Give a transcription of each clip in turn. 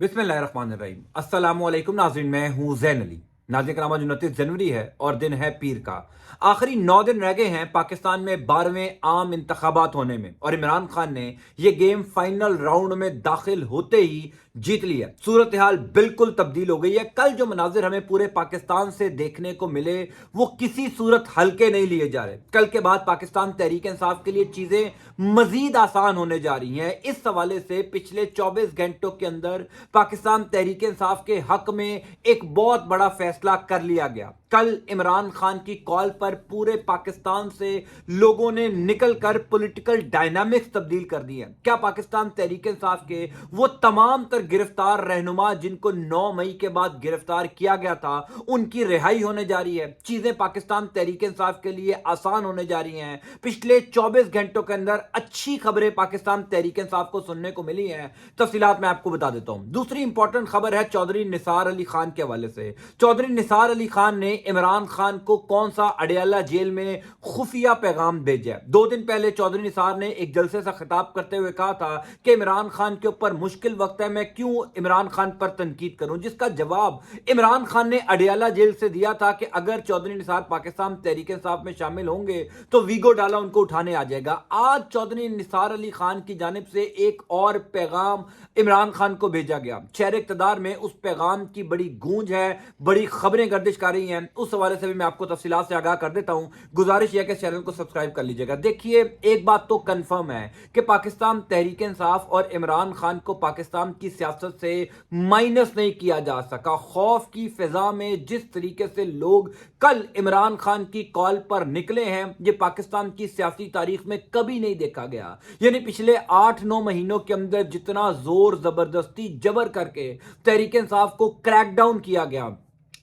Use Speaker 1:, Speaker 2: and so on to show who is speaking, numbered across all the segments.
Speaker 1: बिस्मिल्लाहिर्रहमानिर्रहीम। अस्सलाम वालेकुम नाज़रीन, मैं हूं जैन अली। नाज़रीन कराम, आज 29 जनवरी है और दिन है पीर का। आखिरी 9 दिन रह गए हैं पाकिस्तान में 12वें आम इंतखाबात होने में, और इमरान खान ने यह गेम फाइनल राउंड में दाखिल होते ही जीत लिया। सूरत हाल बिल्कुल तब्दील हो गई है। कल जो मनाजिर हमें पूरे पाकिस्तान से देखने को मिले वो किसी सूरत हल्के नहीं लिए जा रहे। कल के बाद पाकिस्तान तहरीक इंसाफ के लिए चीजें मजीद आसान होने जा रही हैं। इस हवाले से पिछले 24 घंटों के अंदर पाकिस्तान तहरीक इंसाफ के हक में एक बहुत बड़ा फैसला कर लिया गया। कल इमरान खान की कॉल पर पूरे पाकिस्तान से लोगों ने निकलकर पॉलिटिकल डायनामिक्स तब्दील कर दी है। क्या पाकिस्तान तहरीक इंसाफ के वो तमाम तर गिरफ्तार रहनुमा जिनको 9 मई के बाद गिरफ्तार किया गया था उनकी रिहाई होने जा रही है। चीजें पाकिस्तान तहरीक इंसाफ के लिए आसान होने जा रही हैं। पिछले 24 घंटों के अंदर अच्छी खबरें पाकिस्तान तहरीक इंसाफ को सुनने को मिली हैं। तफसीलात मैं आपको बता देता हूं। दूसरी इंपॉर्टेंट खबर है चौधरी निसार अली खान के हवाले से। चौधरी निसार अली खान ने इमरान खान को कौन सा अडयाला जेल में खुफिया पैगाम भेजा। 2 दिन पहले चौधरी निसार ने एक जलसे से खिताब करते हुए कहा था कि इमरान खान के ऊपर मुश्किल वक्त है, मैं क्यों इमरान खान पर तनकीद करूं, जिसका जवाब इमरान खान ने अडयाला जेल से दिया था कि अगर चौधरी निसार पाकिस्तान तहरीक इंसाफ में शामिल होंगे तो वीगो डाला उनको उठाने आ जाएगा। आज चौधरी निसार अली खान की जानिब से एक और पैगाम इमरान खान को भेजा गया। शहर इक़्तिदार में उस पैगाम की बड़ी गूंज है, बड़ी खबरें गर्दिश कर रही हैं। उस हवाले से भी मैं आपको तफसीलात से आगाह कर देता हूं। गुजारिश यह कि चैनल को सब्सक्राइब कर लीजिएगा। देखिए, एक बात तो कंफर्म है कि पाकिस्तान तहरीक इंसाफ और इमरान खान को पाकिस्तान की सियासत से माइनस नहीं किया जा सका। खौफ की फिजा में जिस तरीके से लोग कल इमरान खान की कॉल पर निकले हैं, यह पाकिस्तान की सियासी तारीख में कभी नहीं देखा गया। यानी पिछले 8-9 महीनों के अंदर जितना जोर जबरदस्ती जबर करके तहरीक इंसाफ को क्रैकडाउन किया गया,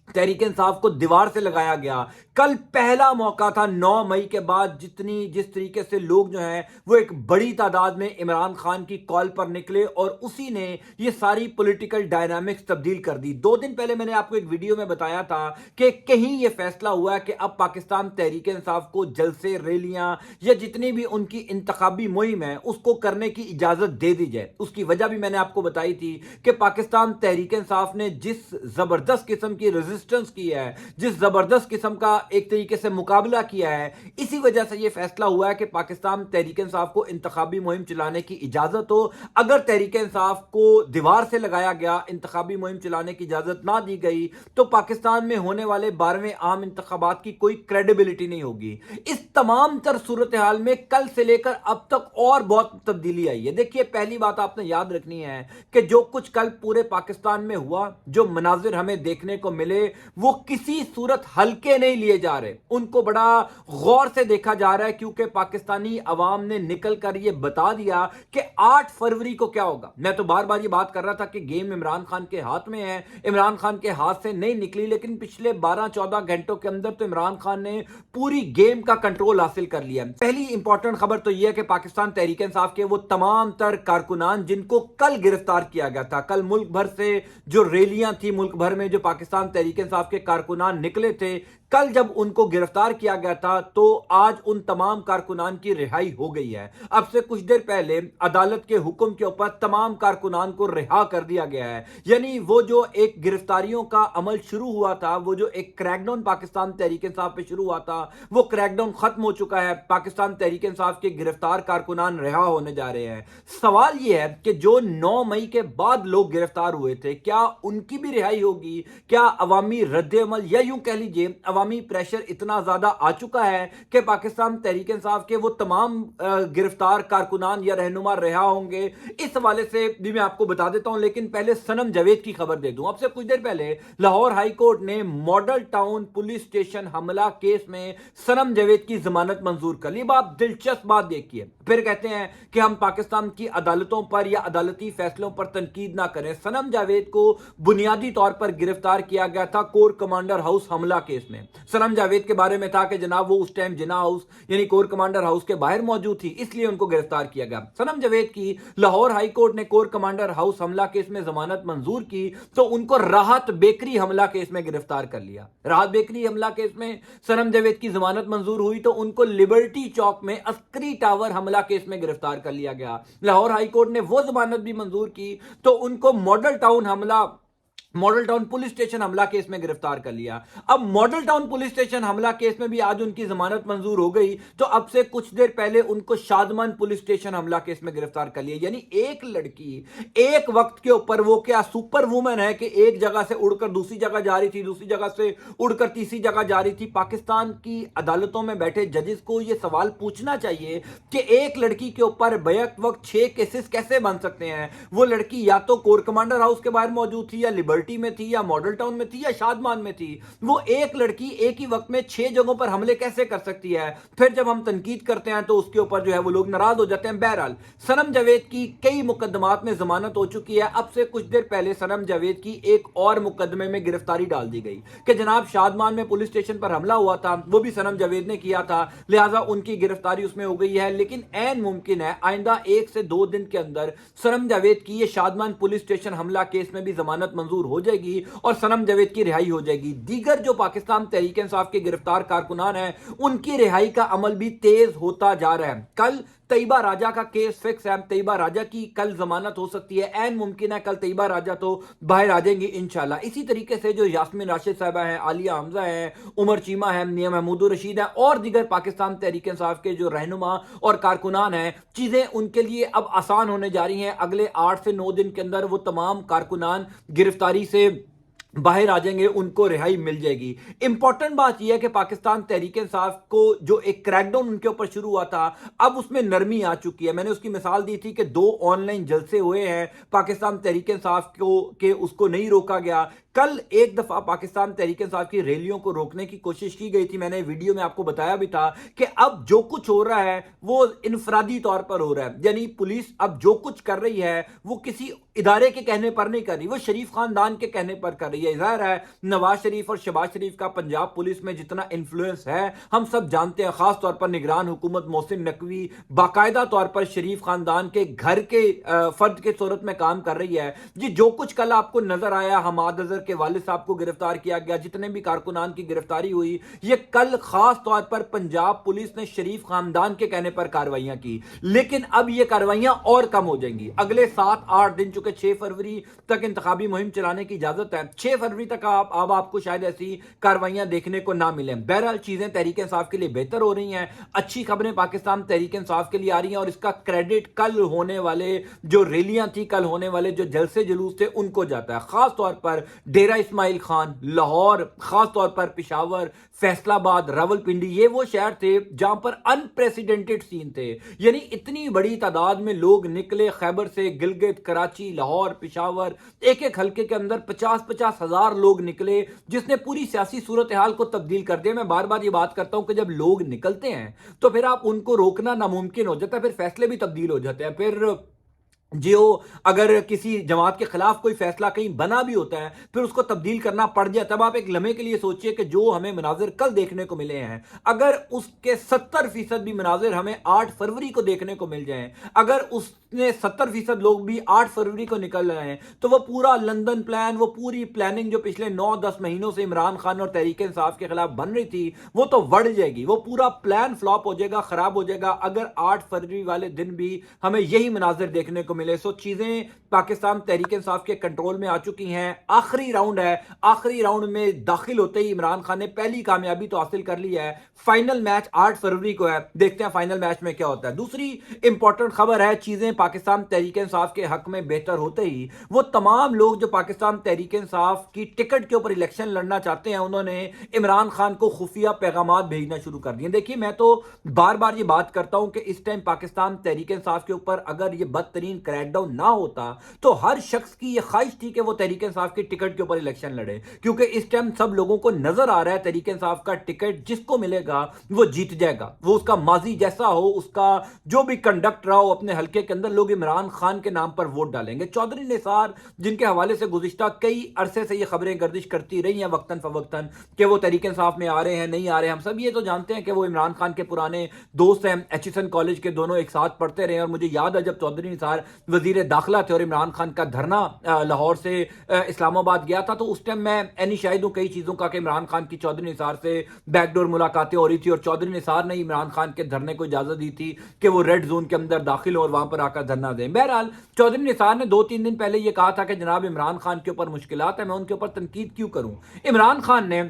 Speaker 1: तहरीक इंसाफ को दीवार से लगाया गया, कल पहला मौका था 9 मई के बाद जिस तरीके से लोग जो हैं वो एक बड़ी तादाद में इमरान खान की कॉल पर निकले और उसी ने ये सारी पॉलिटिकल डायनामिक्स तब्दील कर दी। 2 दिन पहले मैंने आपको एक वीडियो में बताया था कि कहीं ये फैसला हुआ है कि अब पाकिस्तान तहरीक इंसाफ को जलसे, रैलियां या जितनी भी उनकी इंतखाबी मुहिम है उसको करने की इजाजत दे दी जाए। उसकी वजह भी मैंने आपको बताई थी कि पाकिस्तान तहरीक इंसाफ ने जिस जबरदस्त किस्म की रेजिस्टेंस की है, जिस जबरदस्त किस्म का एक तरीके से मुकाबला किया है, इसी वजह से यह फैसला हुआ है कि पाकिस्तान तहरीक इंसाफ को इंतखाबी मुहिम चलाने की इजाजत हो। अगर तहरीक इंसाफ को दीवार से लगाया गया, इंतखाबी मुहिम चलाने की इजाजत ना दी गई तो पाकिस्तान में होने वाले 12वें आम इंतखाबात की कोई क्रेडिबिलिटी नहीं होगी। इस तमाम तर सूरत हाल में कल से लेकर अब तक और बहुत तब्दीली आई है। देखिए, पहली बात आपने याद रखनी है कि जो कुछ कल पूरे पाकिस्तान में हुआ, जो मनाजिर हमें देखने को मिले, वो किसी सूरत हल्के नहीं लिए जा रहे। उनको बड़ा गौर से देखा जा रहा है क्योंकि पाकिस्तानी अवाम ने निकलकर यह बता दिया कि 8 फरवरी को क्या होगा। मैं तो बार बार ये बात कर रहा था कि गेम इमरान खान के हाथ में है, इमरान खान के हाथ से नहीं निकली, लेकिन पिछले 12-14 घंटों के अंदर तो इमरान खान ने पूरी गेम का कंट्रोल हासिल कर लिया। पहली इंपॉर्टेंट खबर तो यह है कि पाकिस्तान तहरीक इंसाफ के वो तमाम तर कारकुनान जिनको कल गिरफ्तार किया गया था, कल मुल्क भर से जो रैलियां थी, मुल्क भर में जो पाकिस्तान तहरीक इंसाफ के कारकुनान निकले थे, कल जब उनको गिरफ्तार किया गया था तो आज उन तमाम कारकुनान की रिहाई हो गई है। अब से कुछ देर पहले अदालत के हुक्म के ऊपर तमाम कारकुनान को रिहा कर दिया गया है। यानी वो जो एक गिरफ्तारियों का अमल शुरू हुआ था, वो जो एक क्रैकडाउन पाकिस्तान तहरीक इंसाफ पे शुरू हुआ था, वो क्रैकडाउन खत्म हो चुका है। पाकिस्तान तहरीक इंसाफ के गिरफ्तार कारकुनान रिहा होने जा रहे हैं। सवाल यह है कि जो 9 मई के बाद लोग गिरफ्तार हुए थे, क्या उनकी भी रिहाई होगी? क्या अवामी रद्द-ए-अमल या यूं कह लीजिए अवामी प्रेशर इतना ज्यादा आ चुका है कि पाकिस्तान तहरीक इंसाफ के वो तमाम गिरफ्तार कारकुनान या रहनुमा रिहा होंगे? इस हवाले से भी मैं आपको बता देता हूं, लेकिन पहले सनम जावेद की खबर दे दूं। अब से कुछ देर पहले लाहौर हाई कोर्ट ने मॉडल टाउन पुलिस स्टेशन हमला केस में सनम जावेद की जमानत मंजूर कर ली। आप दिलचस्प बात देखिए, फिर कहते हैं कि हम पाकिस्तान की अदालतों पर या अदालती फैसलों पर तनकीद ना करें। सनम जावेद को बुनियादी तौर पर गिरफ्तार किया गया था कोर कमांडर हाउस हमला केस में। सनम जावेद के बारे में था कि जनाब वो उस टाइम जिना हाउस यानी कोर कमांडर हाउस के बाहर मौजूद थी, इसलिए उनको गिरफ्तार किया गया। सनम जावेद की लाहौर हाई कोर्ट ने कोर कमांडर हाउस हमला केस में जमानत मंजूर की तो उनको राहत बेकरी हमला केस में गिरफ्तार कर लिया। राहत बेकरी हमला केस में सनम जावेद की जमानत मंजूर हुई तो उनको लिबर्टी चौक में अस्करी टावर हमला केस में गिरफ्तार कर लिया गया। लाहौर हाई कोर्ट ने वो जमानत भी मंजूर की तो उनको मॉडल टाउन पुलिस स्टेशन हमला केस में गिरफ्तार कर लिया। अब मॉडल टाउन पुलिस स्टेशन हमला केस में भी आज उनकी जमानत मंजूर हो गई तो अब से कुछ देर पहले उनको शादमान पुलिस स्टेशन हमला केस में गिरफ्तार कर लिया। यानी एक लड़की एक वक्त के ऊपर, वो क्या सुपर वुमन है कि एक जगह से उड़कर दूसरी जगह जा रही थी, दूसरी जगह से उड़कर तीसरी जगह जा रही थी। पाकिस्तान की अदालतों में बैठे जजेस को यह सवाल पूछना चाहिए कि एक लड़की के ऊपर बैक वक्त 6 केसेस कैसे बन सकते हैं। वो लड़की या तो कोर कमांडर हाउस के बाहर मौजूद थी, या लिबर्टी में थी, या मॉडल टाउन में थी, या शादमान में थी। वो एक लड़की एक ही वक्त में 6 जगहों पर हमले कैसे कर सकती है? फिर जब हम तनकीद करते हैं तो उसके ऊपर जो है वो लोग नाराज हो जाते हैं। बहरहाल सनम जावेद की कई मुकदमात में जमानत हो चुकी है। अब से कुछ देर पहले सनम जावेद की एक और मुकदमे में गिरफ्तारी डाल दी गई कि जनाब शादमान में पुलिस स्टेशन पर हमला हुआ था, वो भी सनम जावेद ने किया था, लिहाजा उनकी गिरफ्तारी उसमें हो गई है। लेकिन ऐन मुमकिन है आइंदा 1 से 2 दिन के अंदर सनम जावेद की ये शादमान पुलिस स्टेशन हमला केस में भी जमानत मंजूर हो जाएगी और सनम जावेद की रिहाई हो जाएगी। दीगर जो पाकिस्तान तहरीक इंसाफ के गिरफ्तार कारकुनान हैं उनकी रिहाई का अमल भी तेज होता जा रहा है। कल तैयबा राजा का केस फिक्स है, तैयबा राजा की कल जमानत हो सकती है। ऐन मुमकिन है कल तैयबा राजा तो बाहर आ जाएंगी इंशाल्लाह। इसी तरीके से जो यास्मीन राशिद साहबा हैं, आलिया हमजा हैं, उमर चीमा हैं, मियां महमूद रशीद हैं और दीगर पाकिस्तान तहरीक इंसाफ के जो रहनुमा और कारकुनान हैं, चीजें उनके लिए अब आसान होने जा रही हैं। अगले 8 से 9 दिन के अंदर वो तमाम कारकुनान गिरफ्तारी से बाहर आ जाएंगे, उनको रिहाई मिल जाएगी। इंपॉर्टेंट बात यह है कि पाकिस्तान तहरीक इंसाफ को जो एक क्रैकडाउन उनके ऊपर शुरू हुआ था अब उसमें नरमी आ चुकी है। मैंने उसकी मिसाल दी थी कि 2 ऑनलाइन जलसे हुए हैं पाकिस्तान तहरीक इंसाफ को के उसको नहीं रोका गया। कल एक दफा पाकिस्तान तहरीक इंसाफ की रैलियों को रोकने की कोशिश की गई थी, मैंने वीडियो में आपको बताया भी था कि अब जो कुछ हो रहा है वो इनफरादी तौर पर हो रहा है। यानी पुलिस अब जो कुछ कर रही है वो किसी इदारे के कहने पर नहीं कर रही, वो शरीफ खानदान के कहने पर कर रही है। जाहिर है नवाज शरीफ और शहबाज शरीफ का पंजाब पुलिस में जितना इन्फ्लुएंस है हम सब जानते हैं। खास तौर पर निगरान हुकूमत मोहसिन नकवी बाकायदा तौर पर शरीफ खानदान के घर के फर्द के सूरत में काम कर रही है। जी जो कुछ कल आपको नजर आया, हमाद अजहर के वालिद साहब को गिरफ्तार किया गया, जितने भी कारकुनान की गिरफ्तारी हुई, ये कल खास तौर पर पंजाब पुलिस ने शरीफ खानदान के कहने पर कार्रवाइयां की। लेकिन अब ये कार्रवाइयां और कम हो जाएंगी अगले 7-8 दिन, चूंकि 6 फरवरी तक इंतखाबी मुहिम चलाने की इजाजत है। 6 फरवरी तक अब आपको शायद ऐसी कार्रवाइयां देखने को ना मिले। बहरहाल चीजें तहरीक इंसाफ के लिए बेहतर हो रही हैं, अच्छी खबरें पाकिस्तान तहरीक इंसाफ के लिए आ रही हैं और इसका क्रेडिट कल होने वाले जो रैलियां थी, कल होने वाले जो जलसे जुलूस थे उनको जाता है। खास तौर पर डेरा इस्माइल खान, लाहौर, खास तौर पर पिशावर, फैसलाबाद, रावलपिंडी, ये वो शहर थे जहां पर अनप्रेसिडेंटेड सीन थे। यानी इतनी बड़ी तादाद में लोग निकले खैबर से, गिलगित, कराची, लाहौर, पिशावर, एक एक हल्के के अंदर 50-50 हजार लोग निकले, जिसने पूरी सियासी सूरत हाल को तब्दील कर दिया। मैं बार बार ये बात करता हूं कि जब लोग निकलते हैं तो फिर आप उनको रोकना नामुमकिन हो जाता है, फिर फैसले भी तब्दील हो जाते हैं। फिर जो अगर किसी जमात के खिलाफ कोई फैसला कहीं बना भी होता है फिर उसको तब्दील करना पड़ जाए, तब आप एक लम्हे के लिए सोचिए कि जो हमें मनाजिर कल देखने को मिले हैं, अगर उसके 70% भी मनाजिर हमें 8 फरवरी को देखने को मिल जाएं, अगर उसने 70% लोग भी 8 फरवरी को निकल रहे हैं, तो वो पूरा लंदन प्लान, वो पूरी प्लानिंग जो पिछले 9-10 महीनों से इमरान खान और तहरीक इंसाफ के खिलाफ बन रही थी वो तो बढ़ जाएगी। वो पूरा प्लान फ्लॉप हो जाएगा, खराब हो जाएगा अगर 8 फरवरी वाले दिन भी हमें यही मनाजिर देखने को मिले। सो चीजें पाकिस्तान तहरीक इंसाफ के कंट्रोल में आ चुकी हैं। आखिरी राउंड है, आखिरी राउंड में दाखिल होते ही इमरान खान ने पहली कामयाबी तो हासिल कर ली है। फाइनल मैच 8 फरवरी को है, देखते हैं फाइनल मैच में क्या होता है। दूसरी इंपॉर्टेंट खबर है, चीजें पाकिस्तान तहरीक इंसाफ के हक में बेहतर होते ही वो तमाम लोग जो पाकिस्तान तहरीक इंसाफ की टिकट के ऊपर इलेक्शन लड़ना चाहते हैं उन्होंने इमरान खान को खुफिया पैगामात भेजना शुरू कर दिए। देखिए मैं तो बार बार ये बात करता हूं कि इस टाइम पाकिस्तान तहरीक इंसाफ के ऊपर अगर ये बदतरीन کریک ڈاؤن نہ ہوتا تو ہر شخص کی یہ خواہش تھی کہ وہ تحریک انصاف کی ٹکٹ کے اوپر الیکشن لڑے، کیونکہ اس ٹائم سب لوگوں کو نظر آ رہا ہے تحریک انصاف کا ٹکٹ جس کو ملے گا وہ جیت جائے گا، وہ اس کا ماضی جیسا ہو، اس کا جو بھی کنڈکٹ رہا ہو اپنے حلقے کے اندر، لوگ عمران خان کے نام پر ووٹ ڈالیں گے۔ چودھری نثار جن کے حوالے سے گزشتہ کئی عرصے سے یہ خبریں گردش کرتی رہی ہیں وقتاً فوقتاً کہ وہ تحریک انصاف میں آ رہے ہیں نہیں آ رہے ہیں، ہم سب یہ تو جانتے ہیں کہ وہ عمران خان کے پرانے دوست ہیں، ایچسن کالج کے دونوں ایک ساتھ پڑھتے رہے، اور مجھے یاد ہے جب چودھری نثار وزیر داخلہ تھے اور عمران خان کا دھرنا لاہور سے اسلام آباد گیا تھا، تو اس ٹائم میں اینی شاہد ہوں کئی چیزوں کا کہ عمران خان کی چودھری نثار سے بیک ڈور ملاقاتیں ہو رہی تھی، اور چودھری نثار نے عمران خان کے دھرنے کو اجازت دی تھی کہ وہ ریڈ زون کے اندر داخل ہو اور وہاں پر آ کر دھرنا دیں۔ بہرحال چودھری نثار نے 2-3 دن پہلے یہ کہا تھا کہ جناب عمران خان کے اوپر مشکلات ہیں، میں ان کے اوپر تنقید کیوں کروں؟ عمران خان نے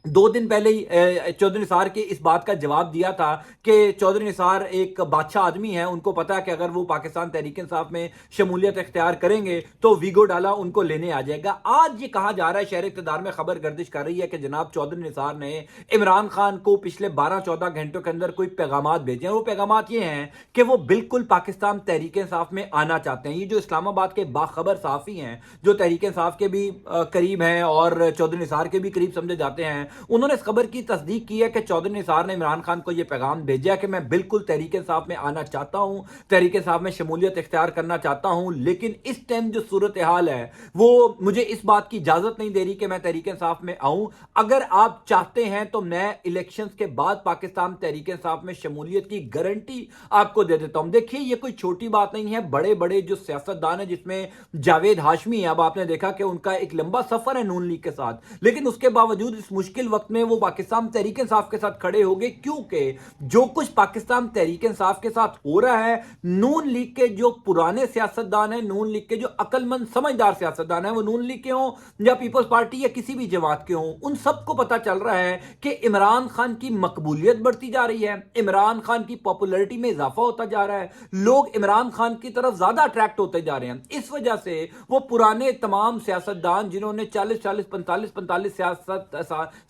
Speaker 1: 2 دن پہلے ہی چودھری نثار کے اس بات کا جواب دیا تھا کہ چودھری نثار ایک بادشاہ آدمی ہیں، ان کو پتا ہے کہ اگر وہ پاکستان تحریک انصاف میں شمولیت اختیار کریں گے تو ویگو ڈالا ان کو لینے آ جائے گا۔ آج یہ کہا جا رہا ہے، شہر اقتدار میں خبر گردش کر رہی ہے کہ جناب چودھری نثار نے عمران خان کو پچھلے 12-14 گھنٹوں کے اندر کوئی پیغامات بھیجے ہیں۔ وہ پیغامات یہ ہیں کہ وہ بالکل پاکستان تحریک انصاف میں آنا چاہتے ہیں۔ یہ جو اسلام آباد کے باخبر صحافی ہیں، جو تحریک انصاف کے بھی قریب ہیں اور چودھری نثار کے بھی قریب سمجھے جاتے ہیں، انہوں نے اس خبر کی تصدیق کی ہے کہ چودھری نثار نے عمران خان کو یہ پیغام بھیجا کہ میں بالکل تحریک انصاف میں آنا چاہتا ہوں، تحریک انصاف میں شمولیت اختیار کرنا چاہتا ہوں، لیکن اس ٹائم جو صورتحال ہے وہ مجھے اس بات کی اجازت نہیں دے رہی کہ میں تحریک انصاف میں آؤں۔ اگر آپ چاہتے ہیں تو میں الیکشنز کے بعد پاکستان تحریک انصاف میں شمولیت کی گارنٹی آپ کو دے دیتا ہوں۔ دیکھیے یہ کوئی چھوٹی بات نہیں ہے، بڑے بڑے جو سیاستدان ہیں جس میں جاوید ہاشمی ہے، اب آپ نے دیکھا کہ ان کا ایک لمبا سفر ہے نون لیگ کے ساتھ، لیکن اس کے باوجود اس مشکل وقت میں وہ پاکستان تحریک انصاف کے ساتھ کھڑے ہو گئے، کیونکہ جو کچھ پاکستان تحریک انصاف کے ساتھ ہو رہا ہے، نون لیگ کے جو پرانے سیاستدان ہیں، نون لیگ کے جو عقل مند سمجھدار سیاستدان ہیں، وہ نون لیگ کے ہوں یا پیپلز پارٹی یا کسی بھی جماعت کے ہوں، ان سب کو پتا چل رہا ہے کہ عمران خان کی مقبولیت بڑھتی جا رہی ہے، عمران خان کی پاپولیرٹی میں اضافہ ہوتا جا رہا ہے، لوگ عمران خان کی طرف زیادہ اٹریکٹ ہوتے جا رہے ہیں۔ اس وجہ سے وہ پرانے تمام سیاستدان جنہوں نے 45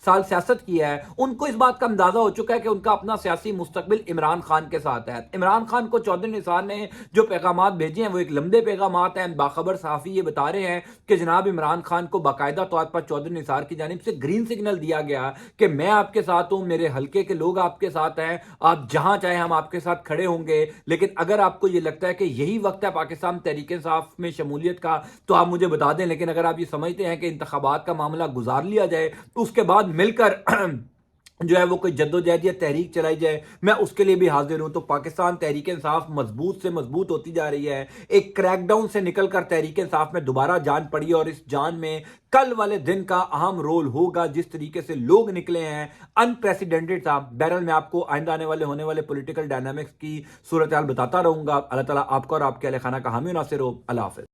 Speaker 1: سال سیاست کی ہے، ان کو اس بات کا اندازہ ہو چکا ہے کہ ان کا اپنا سیاسی مستقبل عمران خان کے ساتھ ہے۔ عمران خان کو چودھری نثار نے جو پیغامات بھیجے ہیں وہ ایک لمبے پیغامات ہیں۔ باخبر صحافی یہ بتا رہے ہیں کہ جناب عمران خان کو باقاعدہ طور پر چودھری نثار کی جانب سے گرین سگنل دیا گیا کہ میں آپ کے ساتھ ہوں، میرے حلقے کے لوگ آپ کے ساتھ ہیں، آپ جہاں چاہیں ہم آپ کے ساتھ کھڑے ہوں گے، لیکن اگر آپ کو یہ لگتا ہے کہ یہی وقت ہے پاکستان تحریک انصاف میں شمولیت کا تو آپ مجھے بتا دیں، لیکن اگر آپ یہ سمجھتے ہیں کہ انتخابات کا معاملہ گزار لیا جائے اس کے بعد مل کر جو ہے وہ کوئی جدوجہد یا تحریک چلائی جائے، میں اس کے لیے بھی حاضر ہوں۔ تو پاکستان تحریک انصاف مضبوط سے مضبوط ہوتی جا رہی ہے، ایک کریک ڈاؤن سے نکل کر تحریک انصاف میں دوبارہ جان پڑی ہے، اور اس جان میں کل والے دن کا اہم رول ہوگا۔ جس طریقے سے لوگ نکلے ہیں انپریسیڈنٹڈ تھا۔ بہرحال میں آپ کو آئندہ آنے والے ہونے والے پولیٹیکل ڈائنامکس کی صورتحال بتاتا رہوں گا۔ اللہ تعالیٰ آپ کو اور آپ کے اہل خانہ کا حامی و ناصر ہو۔ اللہ حافظ۔